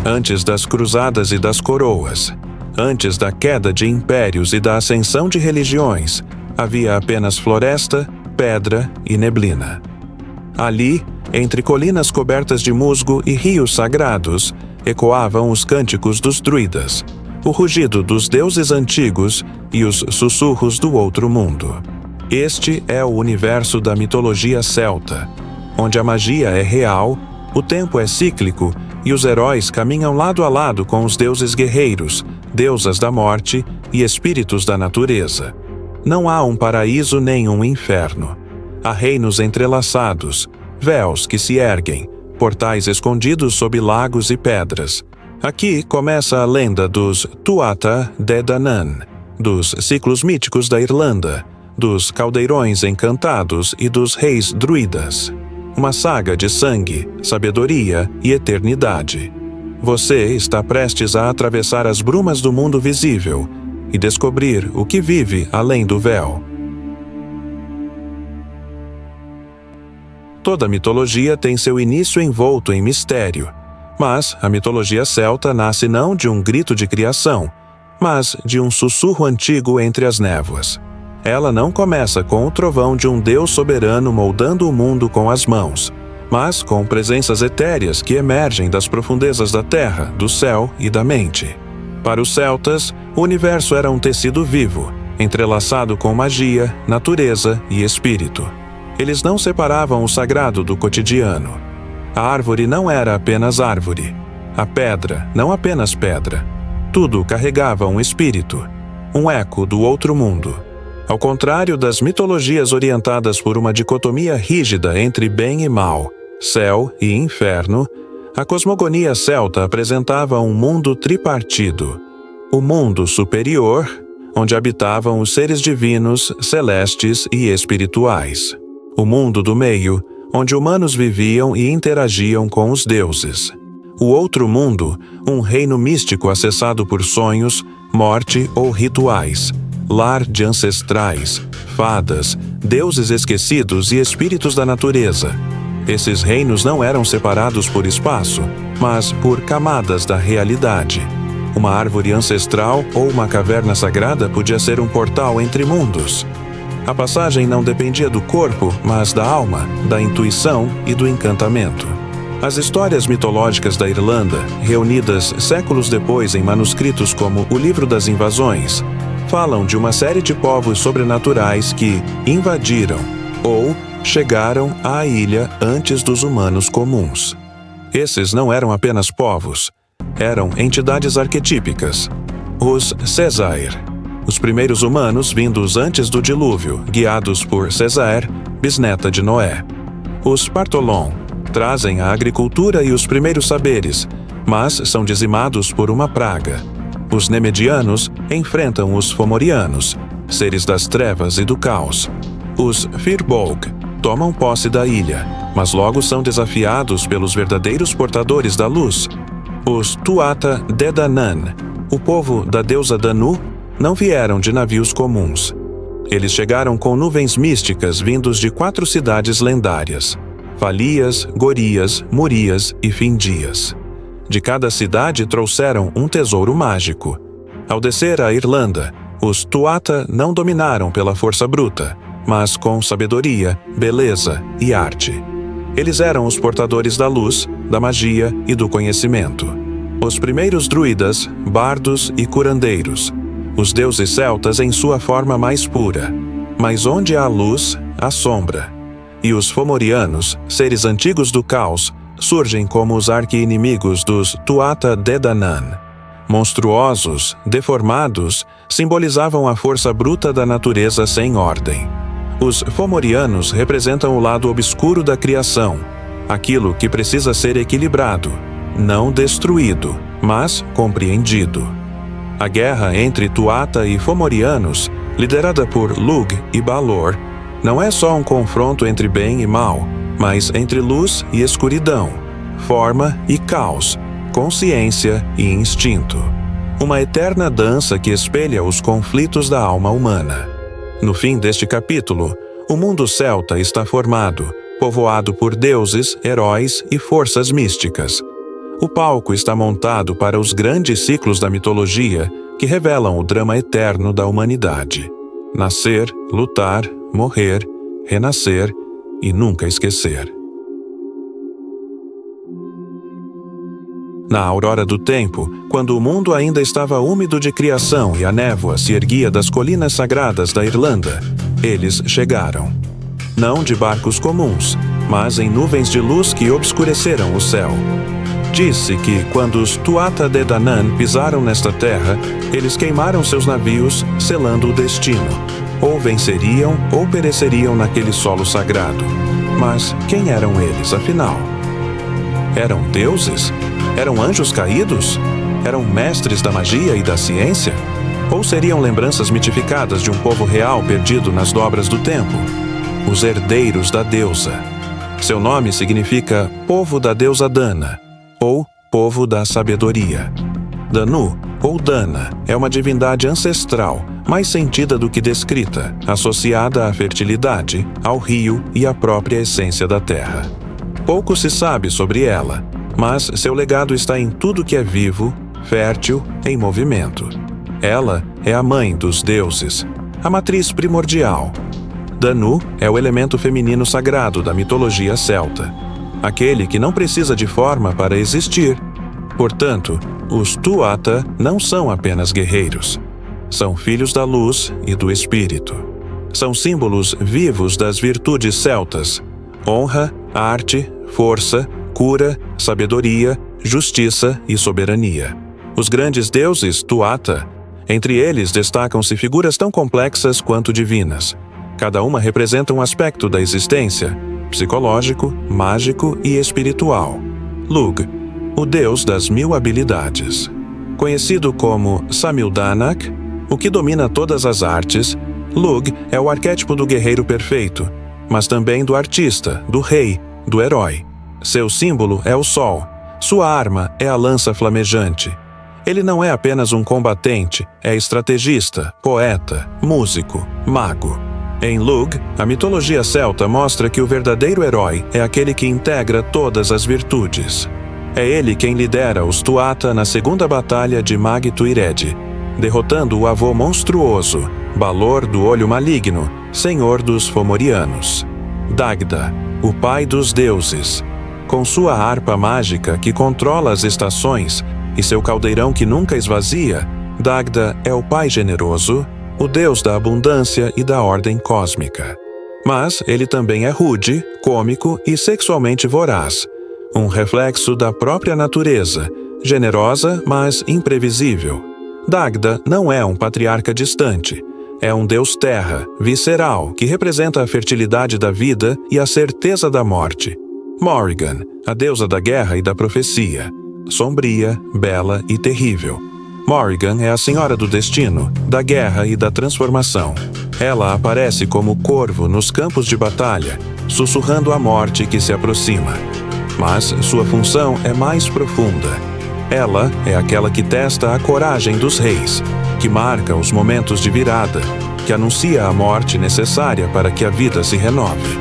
antes das cruzadas e das coroas, antes da queda de impérios e da ascensão de religiões, havia apenas floresta, pedra e neblina. Ali, entre colinas cobertas de musgo e rios sagrados, ecoavam os cânticos dos druidas, o rugido dos deuses antigos e os sussurros do outro mundo. Este é o universo da mitologia celta, onde a magia é real, o tempo é cíclico e os heróis caminham lado a lado com os deuses guerreiros, deusas da morte e espíritos da natureza. Não há um paraíso nem um inferno. Há reinos entrelaçados, véus que se erguem, portais escondidos sob lagos e pedras. Aqui começa a lenda dos Tuatha Dé Danann, dos ciclos míticos da Irlanda, dos caldeirões encantados e dos reis druidas. Uma saga de sangue, sabedoria e eternidade. Você está prestes a atravessar as brumas do mundo visível e descobrir o que vive além do véu. Toda mitologia tem seu início envolto em mistério, mas a mitologia celta nasce não de um grito de criação, mas de um sussurro antigo entre as névoas. Ela não começa com o trovão de um Deus soberano moldando o mundo com as mãos, mas com presenças etéreas que emergem das profundezas da terra, do céu e da mente. Para os celtas, o universo era um tecido vivo, entrelaçado com magia, natureza e espírito. Eles não separavam o sagrado do cotidiano. A árvore não era apenas árvore. A pedra, não apenas pedra. Tudo carregava um espírito, um eco do outro mundo. Ao contrário das mitologias orientadas por uma dicotomia rígida entre bem e mal, céu e inferno, a cosmogonia celta apresentava um mundo tripartido. O mundo superior, onde habitavam os seres divinos, celestes e espirituais. O mundo do meio, onde humanos viviam e interagiam com os deuses. O outro mundo, um reino místico acessado por sonhos, morte ou rituais, lar de ancestrais, fadas, deuses esquecidos e espíritos da natureza. Esses reinos não eram separados por espaço, mas por camadas da realidade. Uma árvore ancestral ou uma caverna sagrada podia ser um portal entre mundos. A passagem não dependia do corpo, mas da alma, da intuição e do encantamento. As histórias mitológicas da Irlanda, reunidas séculos depois em manuscritos como o Livro das Invasões, falam de uma série de povos sobrenaturais que invadiram ou chegaram à ilha antes dos humanos comuns. Esses não eram apenas povos, eram entidades arquetípicas. Os Sezair, os primeiros humanos vindos antes do dilúvio, guiados por Sezaer, bisneta de Noé. Os Partholon trazem a agricultura e os primeiros saberes, mas são dizimados por uma praga. Os Nemedianos enfrentam os Fomorianos, seres das trevas e do caos. Os Firbolg tomam posse da ilha, mas logo são desafiados pelos verdadeiros portadores da luz. Os Tuatha Dé Danann, o povo da deusa Danu, não vieram de navios comuns. Eles chegaram com nuvens místicas vindos de 4 cidades lendárias: Falias, Gorias, Morias e Findias. De cada cidade trouxeram um tesouro mágico. Ao descer à Irlanda, os Tuatha não dominaram pela força bruta, mas com sabedoria, beleza e arte. Eles eram os portadores da luz, da magia e do conhecimento. Os primeiros druidas, bardos e curandeiros. Os deuses celtas em sua forma mais pura. Mas onde há luz, há sombra. E os Fomorianos, seres antigos do caos, surgem como os arqui-inimigos dos Tuatha Dé Danann. Monstruosos, deformados, simbolizavam a força bruta da natureza sem ordem. Os Fomorianos representam o lado obscuro da criação, aquilo que precisa ser equilibrado, não destruído, mas compreendido. A guerra entre Tuatha e Fomorianos, liderada por Lugh e Balor, não é só um confronto entre bem e mal, mas entre luz e escuridão, forma e caos, consciência e instinto. Uma eterna dança que espelha os conflitos da alma humana. No fim deste capítulo, o mundo celta está formado, povoado por deuses, heróis e forças místicas. O palco está montado para os grandes ciclos da mitologia que revelam o drama eterno da humanidade: nascer, lutar, morrer, renascer e nunca esquecer. Na aurora do tempo, quando o mundo ainda estava úmido de criação e a névoa se erguia das colinas sagradas da Irlanda, eles chegaram. Não de barcos comuns, mas em nuvens de luz que obscureceram o céu. Disse que, quando os Tuatha Dé Danann pisaram nesta terra, eles queimaram seus navios, selando o destino. Ou venceriam ou pereceriam naquele solo sagrado. Mas quem eram eles, afinal? Eram deuses? Eram anjos caídos? Eram mestres da magia e da ciência? Ou seriam lembranças mitificadas de um povo real perdido nas dobras do tempo? Os herdeiros da deusa. Seu nome significa povo da deusa Dana, ou povo da sabedoria. Danu, ou Dana, é uma divindade ancestral, mais sentida do que descrita, associada à fertilidade, ao rio e à própria essência da terra. Pouco se sabe sobre ela, mas seu legado está em tudo que é vivo, fértil, em movimento. Ela é a mãe dos deuses, a matriz primordial. Danu é o elemento feminino sagrado da mitologia celta, aquele que não precisa de forma para existir. Portanto, os Tuatha não são apenas guerreiros. São filhos da luz e do espírito. São símbolos vivos das virtudes celtas: honra, arte, força, cura, sabedoria, justiça e soberania. Os grandes deuses Tuatha, entre eles destacam-se figuras tão complexas quanto divinas. Cada uma representa um aspecto da existência: psicológico, mágico e espiritual. Lugh, o deus das 1000 habilidades. Conhecido como Samildanak, o que domina todas as artes, Lugh é o arquétipo do guerreiro perfeito, mas também do artista, do rei, do herói. Seu símbolo é o sol. Sua arma é a lança flamejante. Ele não é apenas um combatente, é estrategista, poeta, músico, mago. Em Lugh, a mitologia celta mostra que o verdadeiro herói é aquele que integra todas as virtudes. É ele quem lidera os Tuatha na segunda batalha de Mag Tuired, derrotando o avô monstruoso, Balor do Olho Maligno, senhor dos Fomorianos. Dagda, o pai dos deuses. Com sua harpa mágica que controla as estações e seu caldeirão que nunca esvazia, Dagda é o pai generoso, o deus da abundância e da ordem cósmica. Mas ele também é rude, cômico e sexualmente voraz, um reflexo da própria natureza, generosa, mas imprevisível. Dagda não é um patriarca distante. É um deus terra, visceral, que representa a fertilidade da vida e a certeza da morte. Morrigan, a deusa da guerra e da profecia. Sombria, bela e terrível. Morrigan é a senhora do destino, da guerra e da transformação. Ela aparece como corvo nos campos de batalha, sussurrando a morte que se aproxima. Mas sua função é mais profunda. Ela é aquela que testa a coragem dos reis, que marca os momentos de virada, que anuncia a morte necessária para que a vida se renove.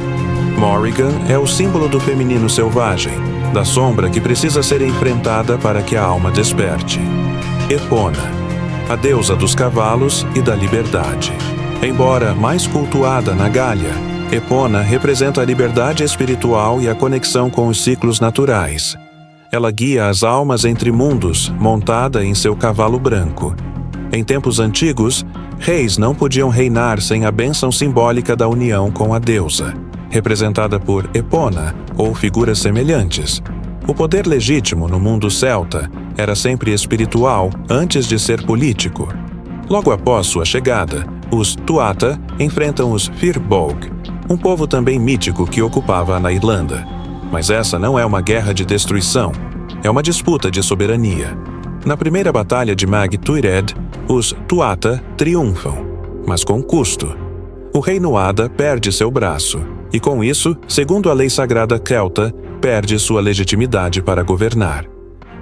Morrigan é o símbolo do feminino selvagem, da sombra que precisa ser enfrentada para que a alma desperte. Epona, a deusa dos cavalos e da liberdade. Embora mais cultuada na Gália, Epona representa a liberdade espiritual e a conexão com os ciclos naturais. Ela guia as almas entre mundos, montada em seu cavalo branco. Em tempos antigos, reis não podiam reinar sem a bênção simbólica da união com a deusa, representada por Epona ou figuras semelhantes. O poder legítimo no mundo celta era sempre espiritual antes de ser político. Logo após sua chegada, os Tuatha enfrentam os Firbolg, um povo também mítico que ocupava na Irlanda. Mas essa não é uma guerra de destruição, é uma disputa de soberania. Na primeira batalha de Mag Tuired, os Tuatha triunfam, mas com custo. O rei Nuada perde seu braço, e com isso, segundo a lei sagrada celta, perde sua legitimidade para governar.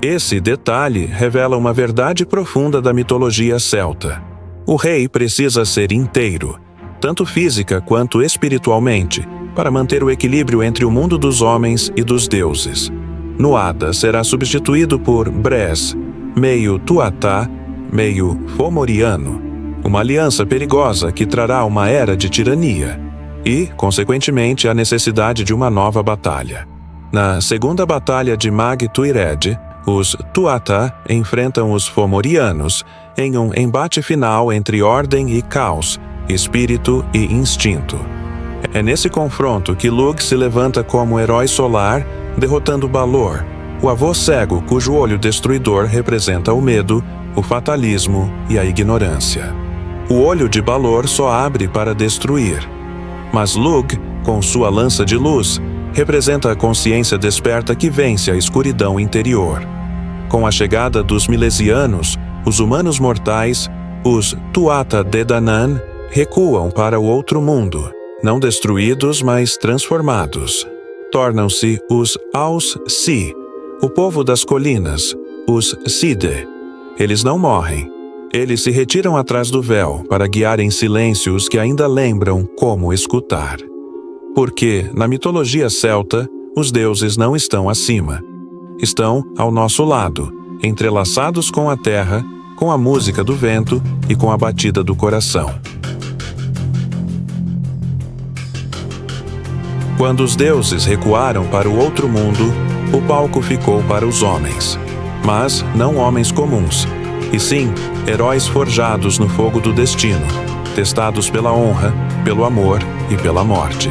Esse detalhe revela uma verdade profunda da mitologia celta. O rei precisa ser inteiro, tanto física quanto espiritualmente, para manter o equilíbrio entre o mundo dos homens e dos deuses. Nuada será substituído por Bres, meio Tuatá, meio Fomoriano, uma aliança perigosa que trará uma era de tirania e, consequentemente, a necessidade de uma nova batalha. Na segunda batalha de Mag-Tuired, os Tuatha enfrentam os Fomorianos em um embate final entre ordem e caos, espírito e instinto. É nesse confronto que Lug se levanta como herói solar, derrotando Balor, o avô cego cujo olho destruidor representa o medo, o fatalismo e a ignorância. O olho de Balor só abre para destruir. Mas Lug, com sua lança de luz, representa a consciência desperta que vence a escuridão interior. Com a chegada dos Milesianos, os humanos mortais, os Tuatha Dé Danann, recuam para o outro mundo, não destruídos, mas transformados. Tornam-se os Aus-Si, o povo das colinas, os Side. Eles não morrem. Eles se retiram atrás do véu para guiar em silêncio os que ainda lembram como escutar. Porque, na mitologia celta, os deuses não estão acima. Estão ao nosso lado, entrelaçados com a terra, com a música do vento e com a batida do coração. Quando os deuses recuaram para o outro mundo, o palco ficou para os homens. Mas não homens comuns, e sim heróis forjados no fogo do destino, testados pela honra, pelo amor e pela morte.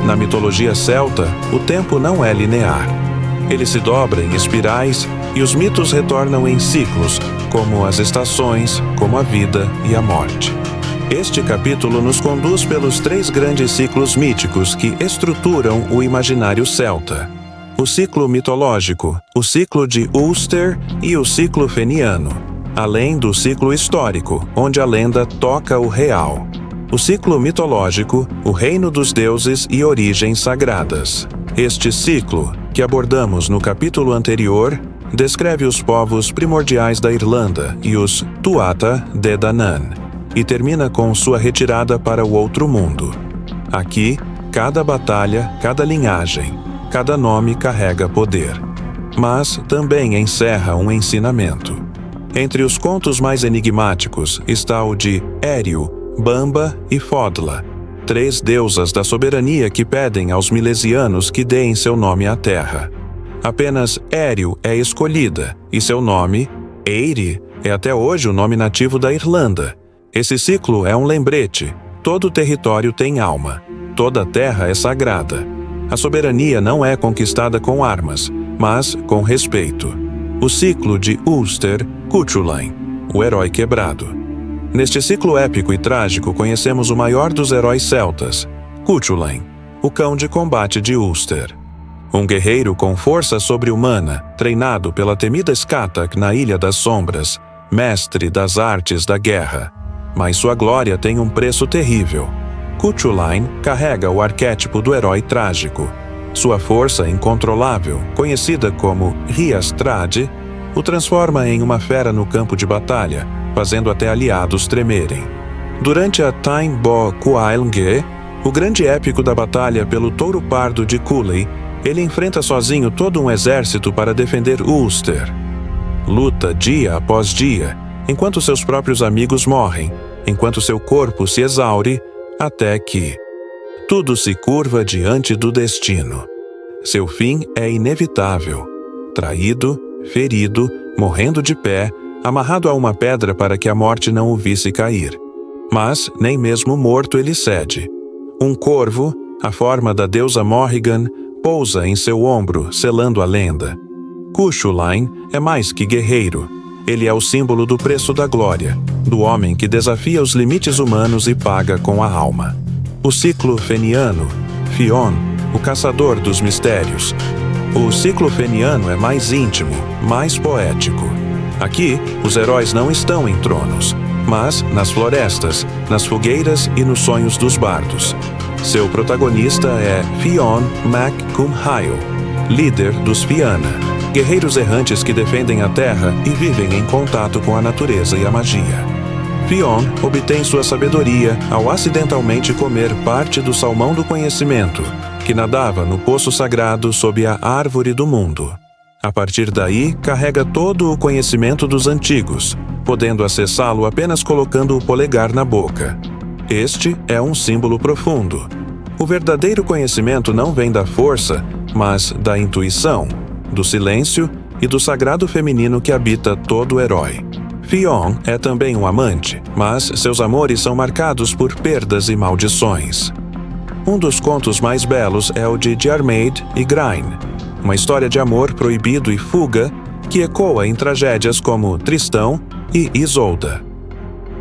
Na mitologia celta, o tempo não é linear. Ele se dobra em espirais e os mitos retornam em ciclos, como as estações, como a vida e a morte. Este capítulo nos conduz pelos 3 grandes ciclos míticos que estruturam o imaginário celta: o ciclo mitológico, o ciclo de Ulster e o ciclo feniano, além do ciclo histórico, onde a lenda toca o real. O ciclo mitológico, o reino dos deuses e origens sagradas. Este ciclo, que abordamos no capítulo anterior, descreve os povos primordiais da Irlanda e os Tuatha Dé Danann, e termina com sua retirada para o outro mundo. Aqui, cada batalha, cada linhagem, cada nome carrega poder. Mas também encerra um ensinamento. Entre os contos mais enigmáticos está o de Ério, Bamba e Fodla, 3 deusas da soberania que pedem aos milesianos que deem seu nome à terra. Apenas Ério é escolhida, e seu nome, Éiri, é até hoje o nome nativo da Irlanda. Esse ciclo é um lembrete. Todo território tem alma. Toda terra é sagrada. A soberania não é conquistada com armas, mas com respeito. O ciclo de Ulster, Cuchulainn, o herói quebrado. Neste ciclo épico e trágico conhecemos o maior dos heróis celtas, Cuchulainn, o cão de combate de Ulster. Um guerreiro com força sobre-humana, treinado pela temida Scathach na Ilha das Sombras, mestre das artes da guerra. Mas sua glória tem um preço terrível. Cuchulainn carrega o arquétipo do herói trágico. Sua força incontrolável, conhecida como Rhiastrad, o transforma em uma fera no campo de batalha, fazendo até aliados tremerem. Durante a Tainn Bo Cuailnge, o grande épico da batalha pelo Touro Pardo de Cooley, ele enfrenta sozinho todo um exército para defender Ulster. Luta dia após dia, enquanto seus próprios amigos morrem, enquanto seu corpo se exaure, até que tudo se curva diante do destino. Seu fim é inevitável. Traído, ferido, morrendo de pé, amarrado a uma pedra para que a morte não o visse cair. Mas nem mesmo morto ele cede. Um corvo, a forma da deusa Morrigan, pousa em seu ombro, selando a lenda. Cuchulainn é mais que guerreiro. Ele é o símbolo do preço da glória, do homem que desafia os limites humanos e paga com a alma. O ciclo feniano, Fionn, o caçador dos mistérios. O ciclo feniano é mais íntimo, mais poético. Aqui, os heróis não estão em tronos, mas nas florestas, nas fogueiras e nos sonhos dos bardos. Seu protagonista é Fionn mac Cumhaill, líder dos Fianna, guerreiros errantes que defendem a terra e vivem em contato com a natureza e a magia. Fionn obtém sua sabedoria ao acidentalmente comer parte do salmão do conhecimento, que nadava no poço sagrado sob a árvore do mundo. A partir daí, carrega todo o conhecimento dos antigos, podendo acessá-lo apenas colocando o polegar na boca. Este é um símbolo profundo. O verdadeiro conhecimento não vem da força, mas da intuição, do silêncio e do sagrado feminino que habita todo herói. Fionn é também um amante, mas seus amores são marcados por perdas e maldições. Um dos contos mais belos é o de Diarmaid e Grain, uma história de amor proibido e fuga que ecoa em tragédias como Tristão e Isolda.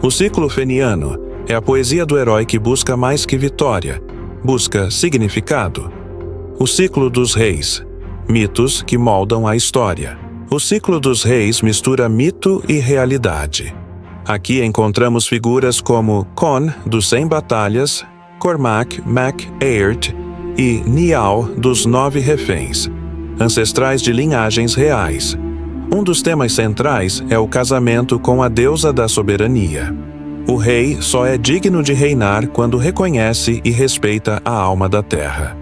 O ciclo feniano é a poesia do herói que busca mais que vitória, busca significado. O ciclo dos reis, mitos que moldam a história. O ciclo dos reis mistura mito e realidade. Aqui encontramos figuras como Conn, dos 100 batalhas, Cormac mac Airt e Niall, dos 9 reféns, ancestrais de linhagens reais. Um dos temas centrais é o casamento com a deusa da soberania. O rei só é digno de reinar quando reconhece e respeita a alma da terra.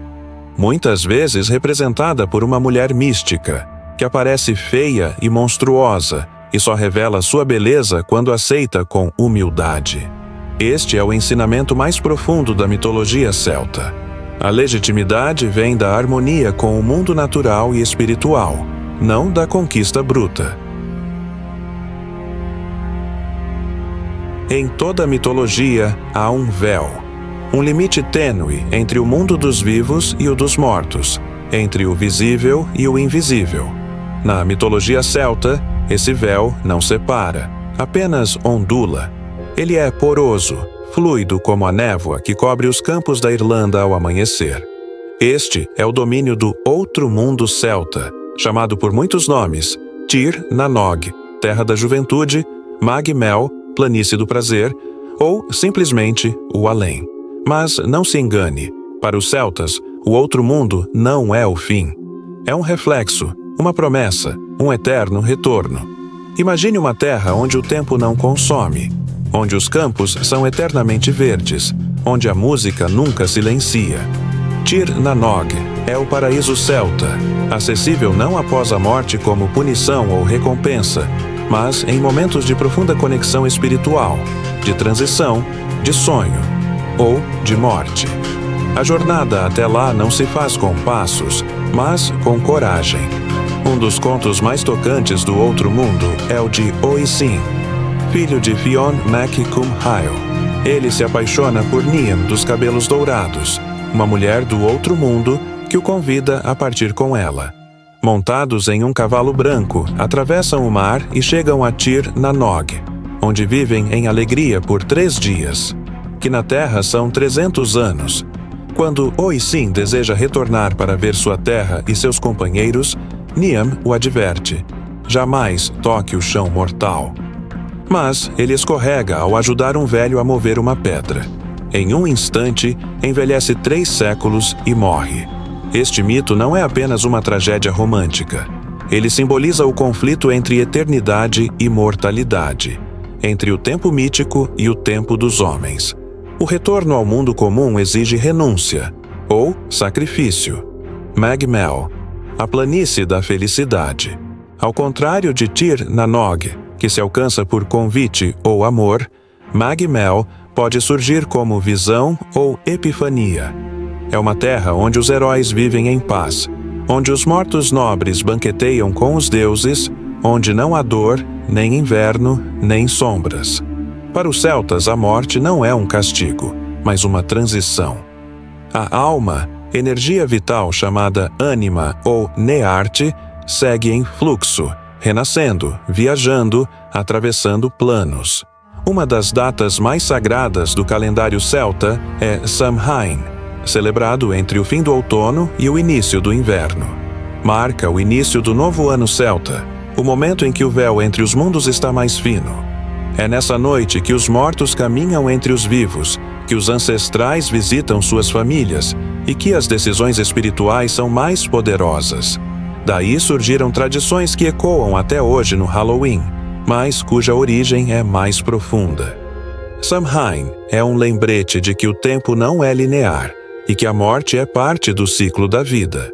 Muitas vezes representada por uma mulher mística, que aparece feia e monstruosa e só revela sua beleza quando aceita com humildade. Este é o ensinamento mais profundo da mitologia celta. A legitimidade vem da harmonia com o mundo natural e espiritual, não da conquista bruta. Em toda a mitologia há um véu, um limite tênue entre o mundo dos vivos e o dos mortos, entre o visível e o invisível. Na mitologia celta, esse véu não separa, apenas ondula. Ele é poroso, fluido como a névoa que cobre os campos da Irlanda ao amanhecer. Este é o domínio do outro mundo celta, chamado por muitos nomes: Tir na Nog, Terra da Juventude, Mag Mell, Planície do Prazer, ou simplesmente o Além. Mas não se engane, para os celtas, o outro mundo não é o fim. É um reflexo, uma promessa, um eterno retorno. Imagine uma terra onde o tempo não consome, onde os campos são eternamente verdes, onde a música nunca silencia. Tir na Nog é o paraíso celta, acessível não após a morte como punição ou recompensa, mas em momentos de profunda conexão espiritual, de transição, de sonho ou de morte. A jornada até lá não se faz com passos, mas com coragem. Um dos contos mais tocantes do outro mundo é o de Oisin, filho de Fionn mac Cumhaill. Ele se apaixona por Niamh dos cabelos dourados, uma mulher do outro mundo que o convida a partir com ela. Montados em um cavalo branco, atravessam o mar e chegam a Tir na Nog, onde vivem em alegria por 3 dias, que na terra são 300 anos. Quando Oisin deseja retornar para ver sua terra e seus companheiros, Niamh o adverte: jamais toque o chão mortal. Mas ele escorrega ao ajudar um velho a mover uma pedra. Em um instante, envelhece 3 séculos e morre. Este mito não é apenas uma tragédia romântica. Ele simboliza o conflito entre eternidade e mortalidade, entre o tempo mítico e o tempo dos homens. O retorno ao mundo comum exige renúncia, ou sacrifício. Mag Mell, a planície da felicidade. Ao contrário de Tir na Nog, que se alcança por convite ou amor, Mag Mell pode surgir como visão ou epifania. É uma terra onde os heróis vivem em paz, onde os mortos nobres banqueteiam com os deuses, onde não há dor, nem inverno, nem sombras. Para os celtas, a morte não é um castigo, mas uma transição. A alma, energia vital chamada ânima ou nearte, segue em fluxo, renascendo, viajando, atravessando planos. Uma das datas mais sagradas do calendário celta é Samhain, celebrado entre o fim do outono e o início do inverno. Marca o início do novo ano celta, o momento em que o véu entre os mundos está mais fino. É nessa noite que os mortos caminham entre os vivos, que os ancestrais visitam suas famílias e que as decisões espirituais são mais poderosas. Daí surgiram tradições que ecoam até hoje no Halloween, mas cuja origem é mais profunda. Samhain é um lembrete de que o tempo não é linear e que a morte é parte do ciclo da vida.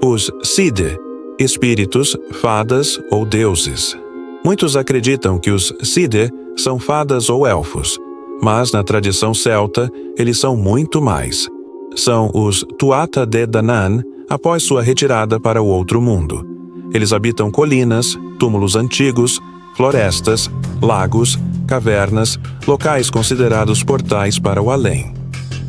Os Side, espíritos, fadas ou deuses. Muitos acreditam que os Sidhe são fadas ou elfos, mas na tradição celta eles são muito mais. São os Tuatha Dé Danann após sua retirada para o outro mundo. Eles habitam colinas, túmulos antigos, florestas, lagos, cavernas, locais considerados portais para o além.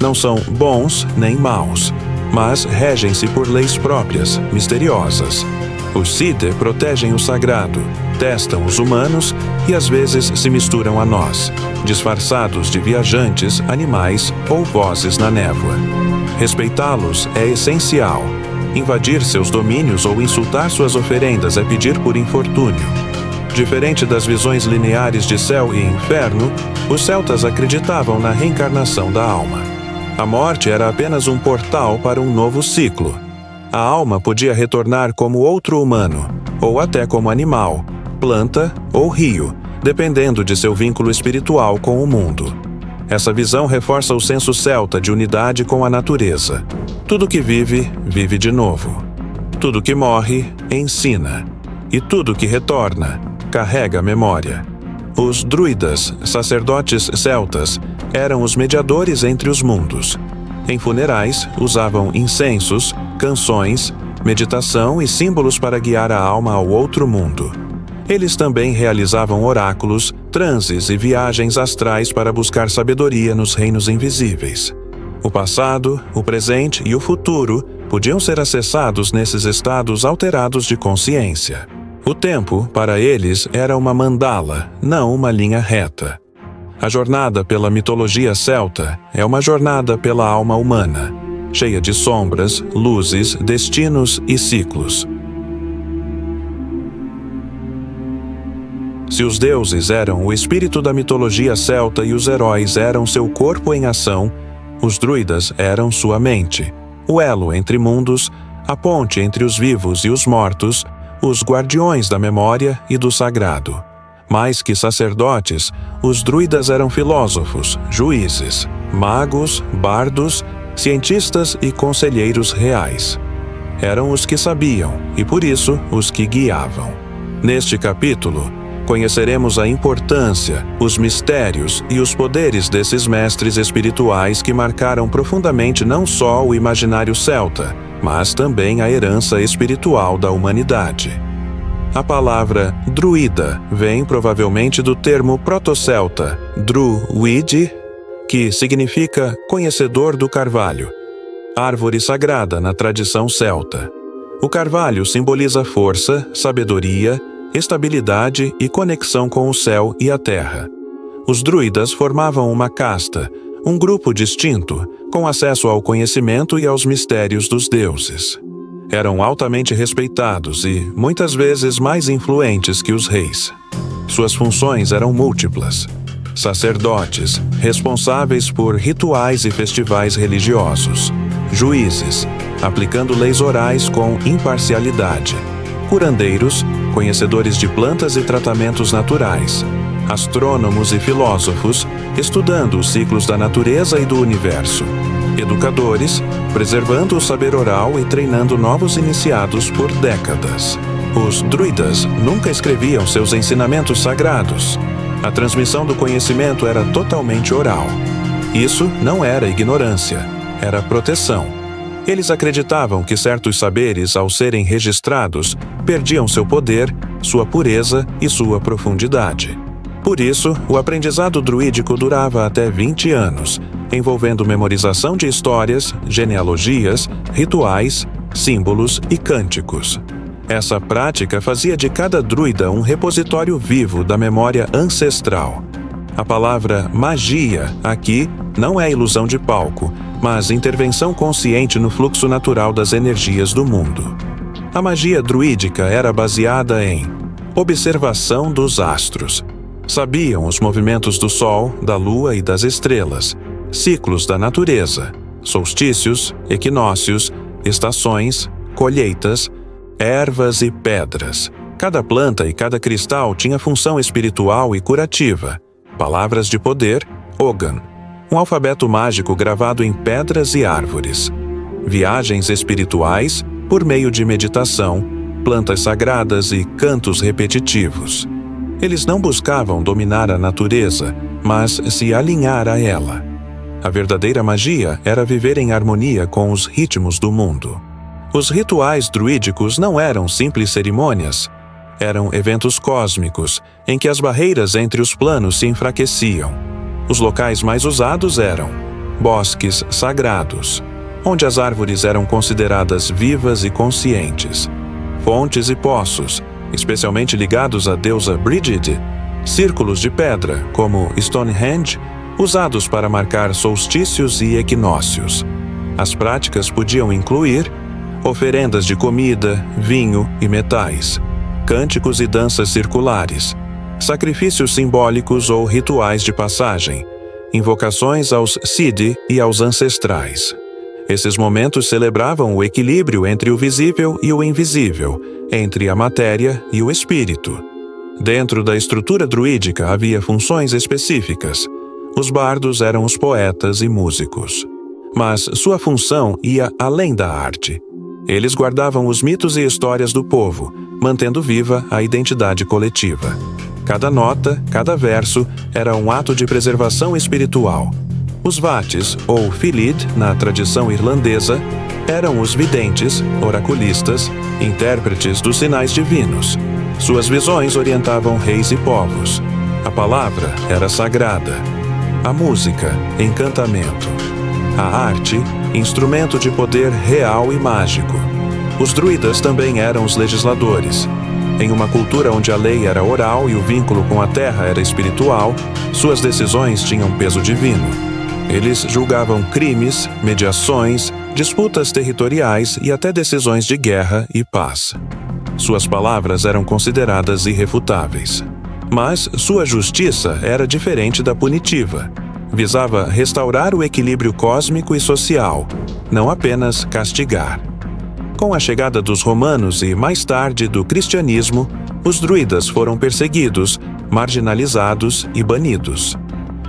Não são bons nem maus, mas regem-se por leis próprias, misteriosas. Os Sidhe protegem o sagrado, testam os humanos e às vezes se misturam a nós, disfarçados de viajantes, animais ou vozes na névoa. Respeitá-los é essencial. Invadir seus domínios ou insultar suas oferendas é pedir por infortúnio. Diferente das visões lineares de céu e inferno, os celtas acreditavam na reencarnação da alma. A morte era apenas um portal para um novo ciclo. A alma podia retornar como outro humano, ou até como animal, planta ou rio, dependendo de seu vínculo espiritual com o mundo. Essa visão reforça o senso celta de unidade com a natureza. Tudo que vive, vive de novo. Tudo que morre, ensina. E tudo que retorna, carrega a memória. Os druidas, sacerdotes celtas, eram os mediadores entre os mundos. Em funerais, usavam incensos, canções, meditação e símbolos para guiar a alma ao outro mundo. Eles também realizavam oráculos, transes e viagens astrais para buscar sabedoria nos reinos invisíveis. O passado, o presente e o futuro podiam ser acessados nesses estados alterados de consciência. O tempo, para eles, era uma mandala, não uma linha reta. A jornada pela mitologia celta é uma jornada pela alma humana, cheia de sombras, luzes, destinos e ciclos. Se os deuses eram o espírito da mitologia celta e os heróis eram seu corpo em ação, os druidas eram sua mente, o elo entre mundos, a ponte entre os vivos e os mortos, os guardiões da memória e do sagrado. Mais que sacerdotes, os druidas eram filósofos, juízes, magos, bardos, cientistas e conselheiros reais. Eram os que sabiam e, por isso, os que guiavam. Neste capítulo, conheceremos a importância, os mistérios e os poderes desses mestres espirituais que marcaram profundamente não só o imaginário celta, mas também a herança espiritual da humanidade. A palavra druida vem provavelmente do termo proto-celta druid, que significa conhecedor do carvalho, árvore sagrada na tradição celta. O carvalho simboliza força, sabedoria, estabilidade e conexão com o céu e a terra. Os druidas formavam uma casta, um grupo distinto, com acesso ao conhecimento e aos mistérios dos deuses. Eram altamente respeitados e, muitas vezes, mais influentes que os reis. Suas funções eram múltiplas. Sacerdotes, responsáveis por rituais e festivais religiosos. Juízes, aplicando leis orais com imparcialidade. Curandeiros, conhecedores de plantas e tratamentos naturais. Astrônomos e filósofos, estudando os ciclos da natureza e do universo. Educadores, preservando o saber oral e treinando novos iniciados por décadas. Os druidas nunca escreviam seus ensinamentos sagrados. A transmissão do conhecimento era totalmente oral. Isso não era ignorância, era proteção. Eles acreditavam que certos saberes, ao serem registrados, perdiam seu poder, sua pureza e sua profundidade. Por isso, o aprendizado druídico durava até 20 anos, envolvendo memorização de histórias, genealogias, rituais, símbolos e cânticos. Essa prática fazia de cada druida um repositório vivo da memória ancestral. A palavra magia aqui não é ilusão de palco, mas intervenção consciente no fluxo natural das energias do mundo. A magia druídica era baseada em observação dos astros. Sabiam os movimentos do Sol, da Lua e das estrelas, ciclos da natureza, solstícios, equinócios, estações, colheitas, ervas e pedras. Cada planta e cada cristal tinha função espiritual e curativa. Palavras de poder, Ogan. Um alfabeto mágico gravado em pedras e árvores. Viagens espirituais, por meio de meditação, plantas sagradas e cantos repetitivos. Eles não buscavam dominar a natureza, mas se alinhar a ela. A verdadeira magia era viver em harmonia com os ritmos do mundo. Os rituais druídicos não eram simples cerimônias. Eram eventos cósmicos, em que as barreiras entre os planos se enfraqueciam. Os locais mais usados eram bosques sagrados, onde as árvores eram consideradas vivas e conscientes, fontes e poços, especialmente ligados à deusa Brigid, círculos de pedra, como Stonehenge, usados para marcar solstícios e equinócios. As práticas podiam incluir oferendas de comida, vinho e metais, cânticos e danças circulares, sacrifícios simbólicos ou rituais de passagem, invocações aos Sidi e aos ancestrais. Esses momentos celebravam o equilíbrio entre o visível e o invisível, entre a matéria e o espírito. Dentro da estrutura druídica havia funções específicas. Os bardos eram os poetas e músicos. Mas sua função ia além da arte. Eles guardavam os mitos e histórias do povo, mantendo viva a identidade coletiva. Cada nota, cada verso, era um ato de preservação espiritual. Os vates, ou Filid, na tradição irlandesa, eram os videntes, oraculistas, intérpretes dos sinais divinos. Suas visões orientavam reis e povos. A palavra era sagrada. A música, encantamento. A arte, instrumento de poder real e mágico. Os druidas também eram os legisladores. Em uma cultura onde a lei era oral e o vínculo com a terra era espiritual, suas decisões tinham peso divino. Eles julgavam crimes, mediações, disputas territoriais e até decisões de guerra e paz. Suas palavras eram consideradas irrefutáveis. Mas sua justiça era diferente da punitiva. Visava restaurar o equilíbrio cósmico e social, não apenas castigar. Com a chegada dos romanos e, mais tarde, do cristianismo, os druidas foram perseguidos, marginalizados e banidos.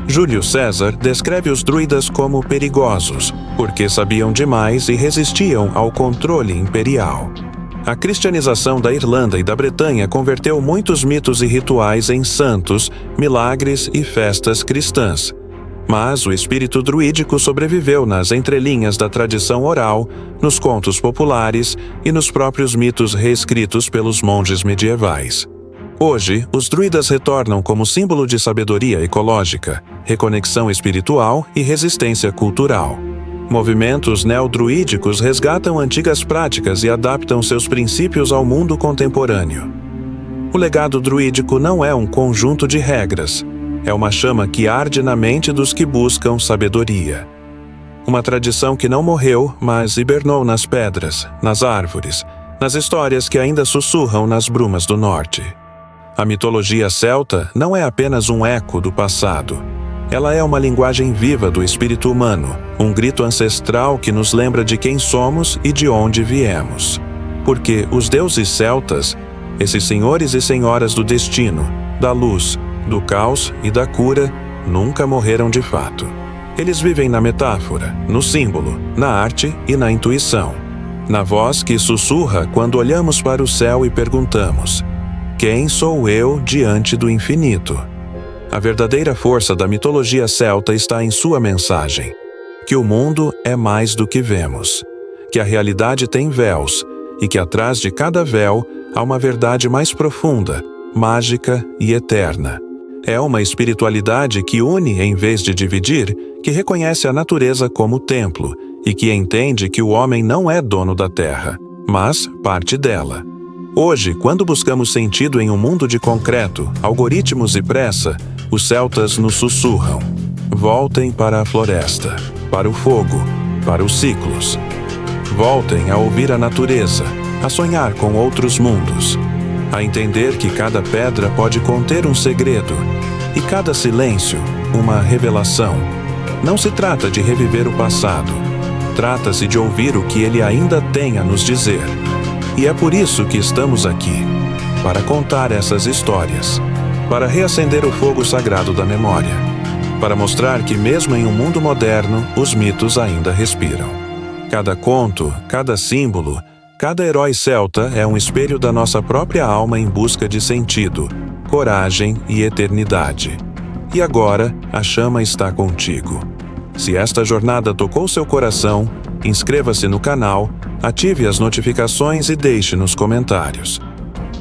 Júlio César descreve os druidas como perigosos, porque sabiam demais e resistiam ao controle imperial. A cristianização da Irlanda e da Bretanha converteu muitos mitos e rituais em santos, milagres e festas cristãs. Mas o espírito druídico sobreviveu nas entrelinhas da tradição oral, nos contos populares e nos próprios mitos reescritos pelos monges medievais. Hoje, os druidas retornam como símbolo de sabedoria ecológica, reconexão espiritual e resistência cultural. Movimentos neodruídicos resgatam antigas práticas e adaptam seus princípios ao mundo contemporâneo. O legado druídico não é um conjunto de regras, é uma chama que arde na mente dos que buscam sabedoria. Uma tradição que não morreu, mas hibernou nas pedras, nas árvores, nas histórias que ainda sussurram nas brumas do norte. A mitologia celta não é apenas um eco do passado. Ela é uma linguagem viva do espírito humano, um grito ancestral que nos lembra de quem somos e de onde viemos. Porque os deuses celtas, esses senhores e senhoras do destino, da luz, do caos e da cura, nunca morreram de fato. Eles vivem na metáfora, no símbolo, na arte e na intuição. Na voz que sussurra quando olhamos para o céu e perguntamos: quem sou eu diante do infinito? A verdadeira força da mitologia celta está em sua mensagem: que o mundo é mais do que vemos, que a realidade tem véus e que atrás de cada véu há uma verdade mais profunda, mágica e eterna. É uma espiritualidade que une em vez de dividir, que reconhece a natureza como templo e que entende que o homem não é dono da terra, mas parte dela. Hoje, quando buscamos sentido em um mundo de concreto, algoritmos e pressa, os celtas nos sussurram: voltem para a floresta, para o fogo, para os ciclos. Voltem a ouvir a natureza, a sonhar com outros mundos, a entender que cada pedra pode conter um segredo e cada silêncio uma revelação. Não se trata de reviver o passado, trata-se de ouvir o que ele ainda tem a nos dizer. E é por isso que estamos aqui, para contar essas histórias, para reacender o fogo sagrado da memória, para mostrar que mesmo em um mundo moderno, os mitos ainda respiram. Cada conto, cada símbolo, Cada herói celta é um espelho da nossa própria alma em busca de sentido, coragem e eternidade. E agora, a chama está contigo. Se esta jornada tocou seu coração, inscreva-se no canal, ative as notificações e deixe nos comentários.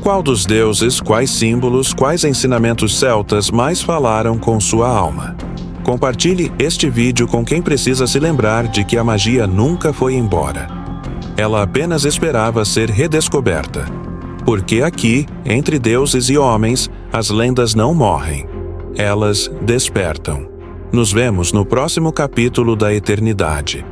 Qual dos deuses, quais símbolos, quais ensinamentos celtas mais falaram com sua alma? Compartilhe este vídeo com quem precisa se lembrar de que a magia nunca foi embora. Ela apenas esperava ser redescoberta. Porque aqui, entre deuses e homens, as lendas não morrem. Elas despertam. Nos vemos no próximo capítulo da eternidade.